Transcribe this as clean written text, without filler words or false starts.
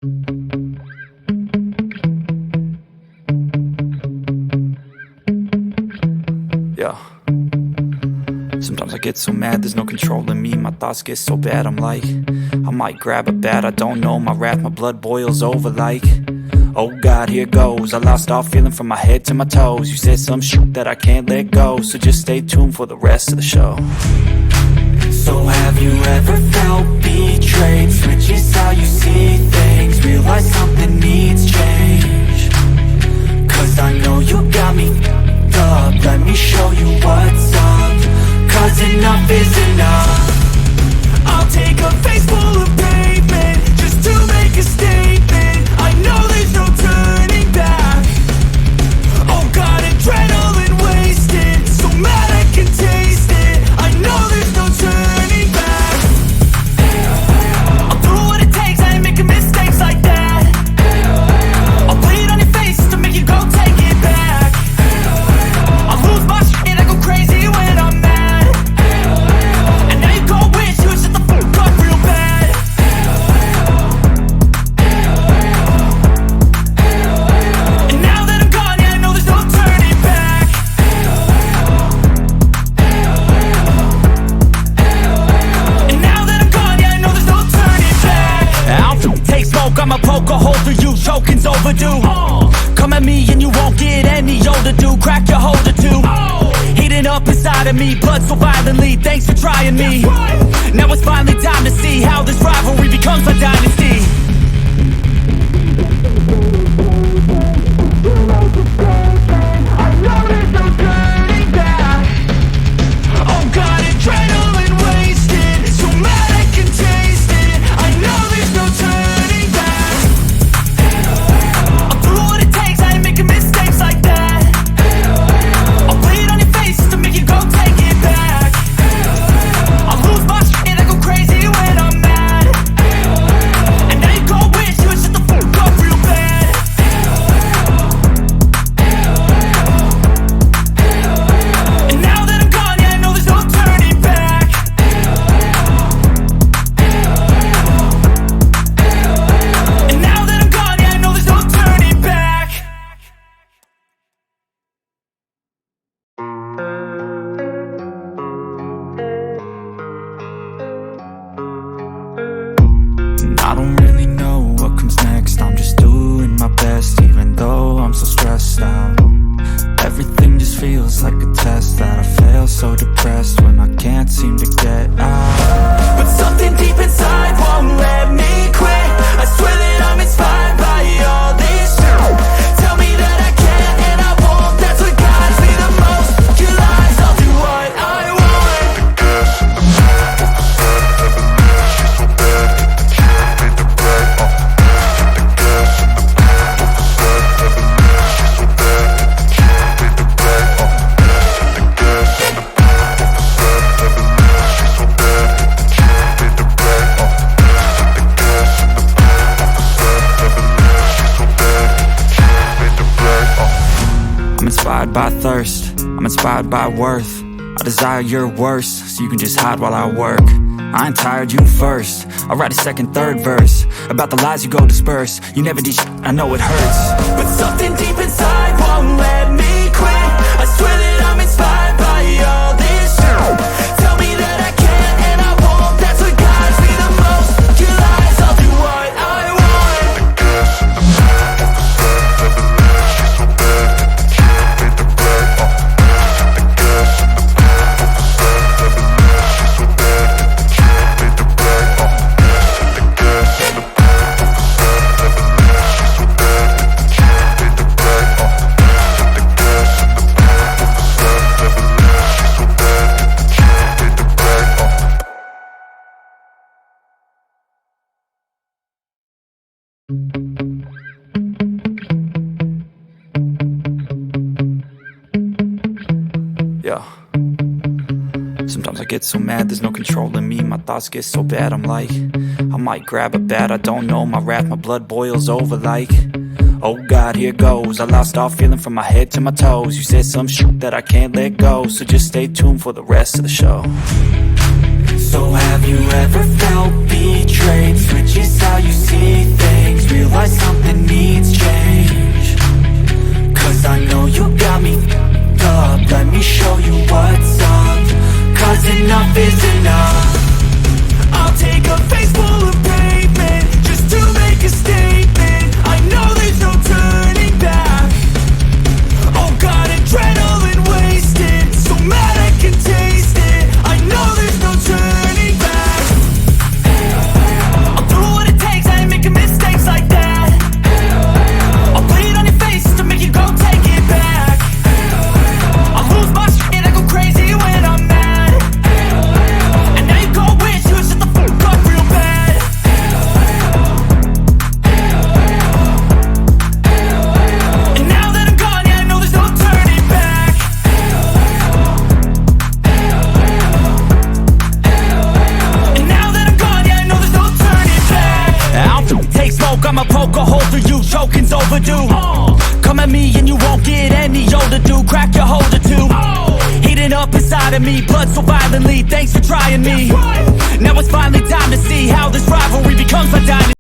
Yeah. Sometimes I get so mad, there's no controlling me. My thoughts get so bad, I'm like, I might grab a bat, I don't know. My wrath, my blood boils over like, oh God, here goes. I lost all feeling from my head to my toes. You said some shit that I can't let go, so just stay tuned for the rest of the show. So have you ever felt betrayed? Switches how you see things, realize something needs change. Cause I know you got me up, let me show you what's up. Cause enough is enough. I'll take a face full of pavement just to make a statement. I know there's no turning back. Oh God, adrenaline wasted, so mad I can taste it. I know there's no turning back. I'll do what it takes, I ain't making mistakes like that. I'll put it on your face to make you go take it back. I'll lose my shit, I go crazy when I'm mad. And now you go wish you would shut the fuck up real bad. And now that I'm gone, yeah, I know there's no turning back. And now that I'm gone, yeah, I know there's no turning back. I'll take smoke, I'ma poke a hole through you, choking's overdue. Come at me and you won't get any older, dude. Crack your holder too. Heating up inside of me, blood so violently. Thanks for trying me. Now it's finally time to see how this rivalry becomes a dynasty. I know there's no turning back. Oh God, adrenaline wasted, so mad I can taste it. I know there's no turning back. I'll do what it takes, I ain't making mistakes like that. I'll put it on your face to make you go take it back. I'll lose my shit, I go crazy when I'm mad. And now you go wish you would shut the fuck up real bad. And now that I'm gone, yeah, I know there's no turning back. And now that I'm gone, yeah, I know there's no turning back. And I don't really know what comes next. I'm just doing my best, even though I'm so stressed out. Everything just feels like a test that I fail, so depressed when I can't seem to get out. But something deep inside won't let me quit. I swear that I'm inspired by all this shit. Tell me that I can and I won't, that's what guides me the most. Your lies, I'll do what I want. I'm inspired by thirst, I'm inspired by worth. I desire your worst, so you can just hide while I work. I ain't tired, you first. I'll write a second, third verse about the lies you go disperse. You never did shit, I know it hurts. But something deep inside won't let me quit. I swear that I'm inspired by all this shit. Tell me that I can and I won't, that's what guides me the most. Your lies, I'll do what I want. Yeah. Sometimes I get so mad, there's no controlling me. My thoughts get so bad, I'm like, I might grab a bat, I don't know. My wrath, my blood boils over like, oh God, here goes. I lost all feeling from my head to my toes. You said some shit that I can't let go, so just stay tuned for the rest of the show. So have you ever felt betrayed? Switches how you see things. poke a hole through you, choking's overdue. Come at me and you won't get any older, dude. Crack your holder too. Heating up inside of me, blood so violently. Thanks for trying me. Now it's finally time to see how this rivalry becomes my dynasty.